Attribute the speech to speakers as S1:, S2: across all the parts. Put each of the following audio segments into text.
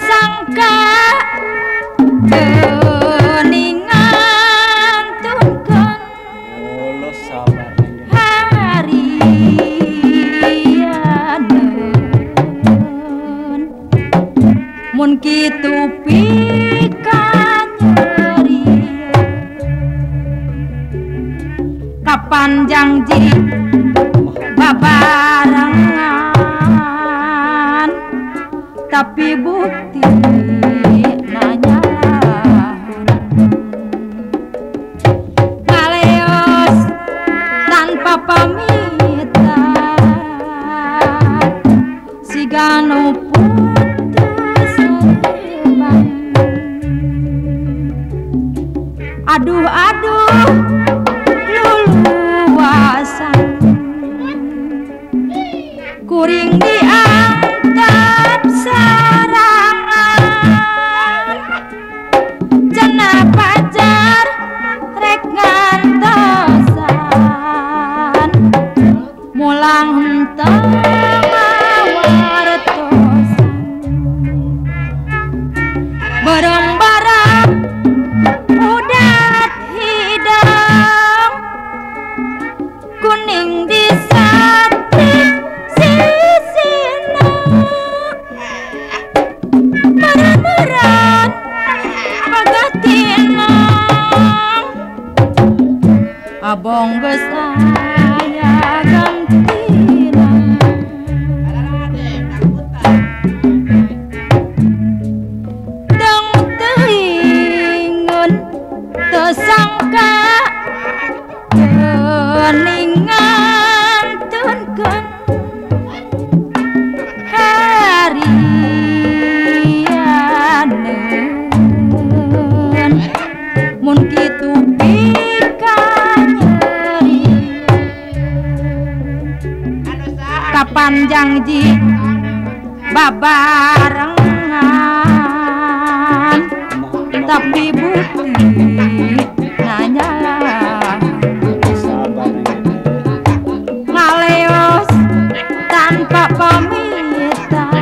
S1: sangka geningan tungkeun
S2: lo sabar
S1: harianeun mun kitu pikan nyeri kapan janji babarengan tapi bukti nanya ngaleos tanpa pamitan sigano putus rembang aduh luluasan kuring diangkat sarangan cenah pajar rek ngantosan mulang henteu ngawartosan bareng-bareng udat hidang kuning di satik sisina meran-meran pagatina abong geus aya gantina deng teuingeun teu sangka geningan tungkeun harianeun mun kitu pikan nyeri kapan janji babarengan tapi bukti nanya ngaleos tanpa pamitan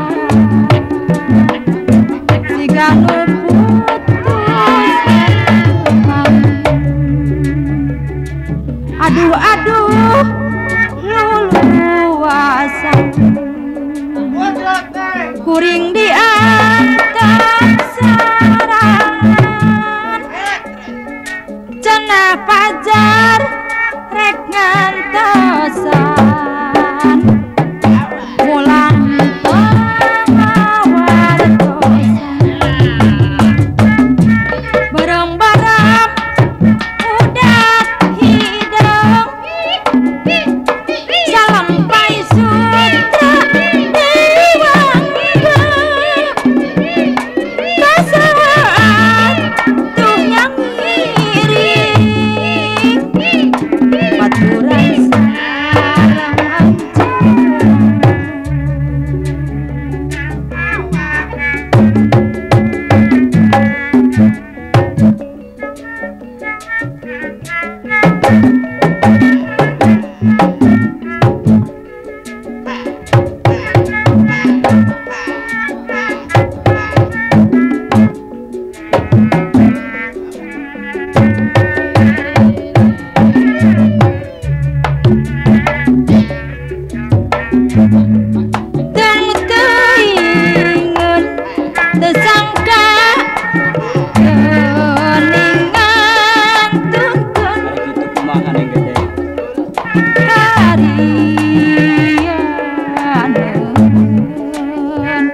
S1: sigano putus rembang aduh luluasan kuring diangkat sarangan cenah pajar rek ngantosan mulang ngawartosan bareng-bareng udat hidung salampai sutra diwangkeun kasaan tuh yang ngiring baturan sarang ancur deng teuingeun teu sangka geningan tungkeun
S2: itu kumaha yang gede
S1: harianeun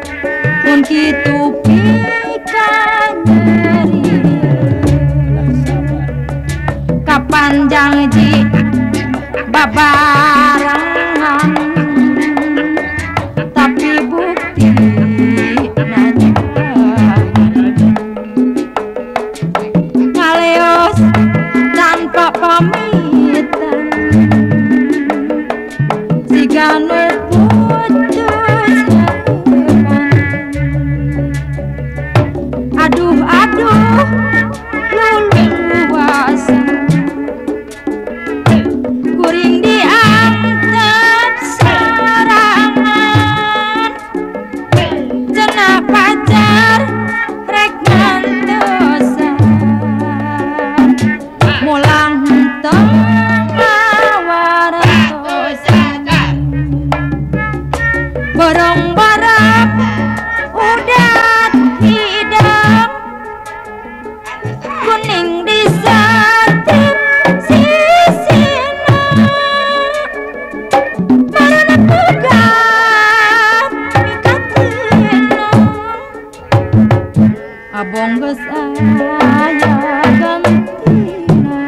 S1: mun kitu pikan nyeri kapan janji babarengan tapi bukti nanya ngaleos tanpa pamitan sigano putus rembang aduh luluasan kuring diangkat abong saya gantina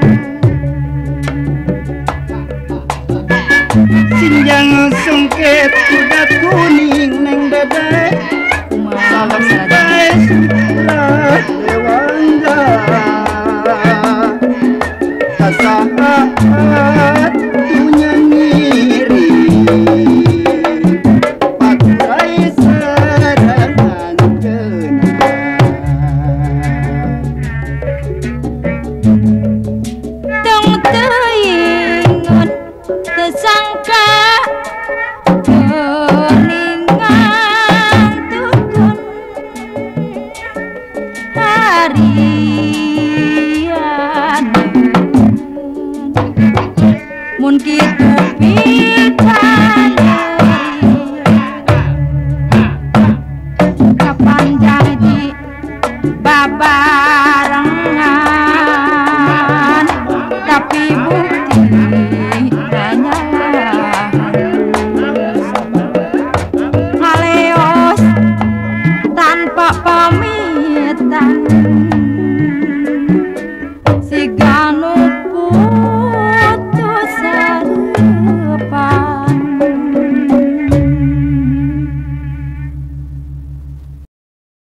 S3: sinjang sungkit kuda kuning neng dada
S1: malam saja
S3: surat dewanja kasahat punya ngiri pakai serangan
S1: tung teingat tersangka keningan tukun harian mun kitu kapan jadi babarengan tapi bukti hanyalah ngaleos tanpa pamitan